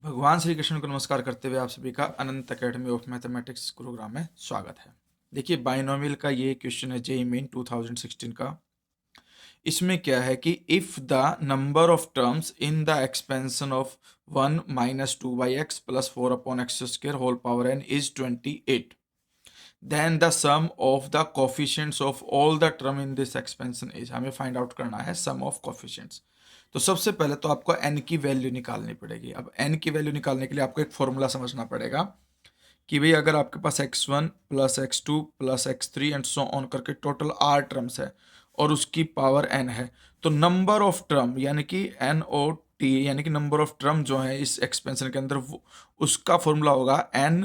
भगवान श्री कृष्ण को नमस्कार करते हुए आप सभी का अनंत अकेडमी ऑफ मैथमेटिक्स गुरुग्राम में स्वागत है। देखिए बाइनोमियल का ये क्वेश्चन है जेईई मेन 2016 का। इसमें क्या है कि if the number of terms in the expansion of 1 minus 2 by x plus 4 upon x² whole power n is 28, then the sum of the coefficients of all the term in this expansion is. हमें find out करना है सम of coefficients. तो सबसे पहले तो आपको n की value निकालनी पड़ेगी। अब n की वैल्यू निकालने के लिए आपको एक फॉर्मूला समझना पड़ेगा कि भाई अगर आपके पास x1 plus x2 plus x3 and so on करके टोटल r टर्म्स है और उसकी पावर n है, तो नंबर ऑफ टर्म यानी कि NOT यानी कि नंबर ऑफ टर्म जो है इस एक्सपेंशन के अंदर उसका फॉर्मूला होगा n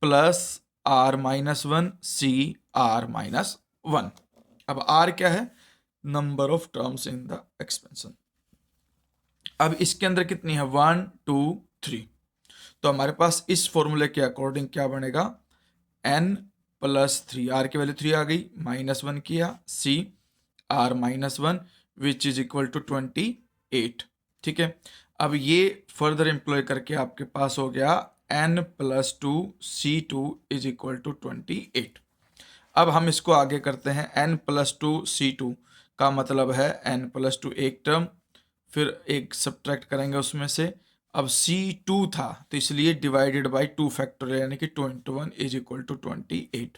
plus r minus 1 c r minus 1। अब r क्या है? Number of terms in the expansion. अब इसके अंदर कितनी है? 1 2 3। तो हमारे पास इस फॉर्मूले के अकॉर्डिंग क्या बनेगा? n प्लस 3, r की वैल्यू 3 आ गई, माइनस 1 किया, c r minus 1 which is equal to 28। ठीक है, अब ये फर्दर एम्प्लॉय करके आपके पास हो गया n plus 2 c2 is equal to 28। अब हम इसको आगे करते हैं। n प्लस 2 c2 का मतलब है n प्लस 2 एक टर्म, फिर एक सब्ट्रैक्ट करेंगे उसमें से। अब C2 था तो इसलिए डिवाइडेड बाय 2 फैक्टोरियल यानी कि 2 इंटू 1 इज इक्वल टू 28।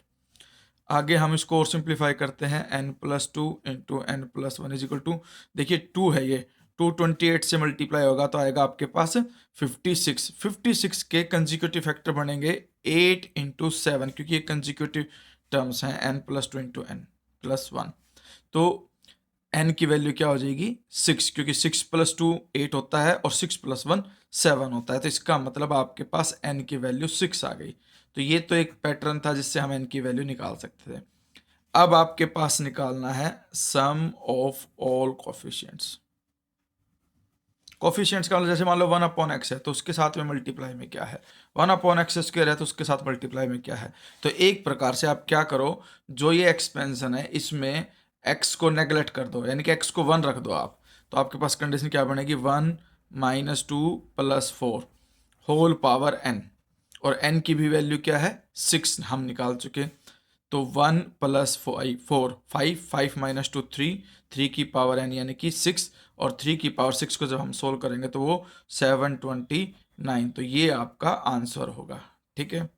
आगे हम इसको और सिंप्लीफाई करते हैं। n प्लस 2 इंटू n plus 1 is equal to, देखिए 2 है, ये 2 28 से मल्टीप्लाई होगा तो आएगा आपके पास 56। 56 के कंजिक्यूटिव फैक्टर बनेंगे 8 इंटू 7, क्योंकि ये कंजिक्यूटिव टर्म्स हैं n प्लस 2 इंटू n प्लस 1। तो n की वैल्यू क्या हो जाएगी? 6, क्योंकि 6 प्लस 2 8 होता है और 6 प्लस 1 7 होता है। तो इसका मतलब आपके पास n की वैल्यू 6 आ गई। तो ये तो एक पैटर्न था जिससे हम n की वैल्यू निकाल सकते थे। अब आपके पास निकालना है सम ऑफ ऑल कोफिशिएंट्स। कोफिशिएंट्स का मतलब जैसे मान लो 1 अपॉन एक्स है तो उसके साथ में मल्टीप्लाई में क्या है, 1 अपॉन एक्स स्क्वायर है तो उसके साथ मल्टीप्लाई में क्या है। तो एक प्रकार से आप क्या करो, जो ये एक्सपेंशन है इसमें x को नेगलेक्ट कर दो, यानी कि x को 1 रख दो आप। तो आपके पास कंडीशन क्या बनेगी? 1 minus 2 plus 4 whole power n, और n की भी वैल्यू क्या है? 6 हम निकाल चुके। तो 1 प्लस 4 5 5 माइनस 2 3, 3 की पावर n यानी कि 6, और 3 की पावर 6 को जब हम सोल्व करेंगे तो वो 729। तो ये आपका आंसर होगा। ठीक है।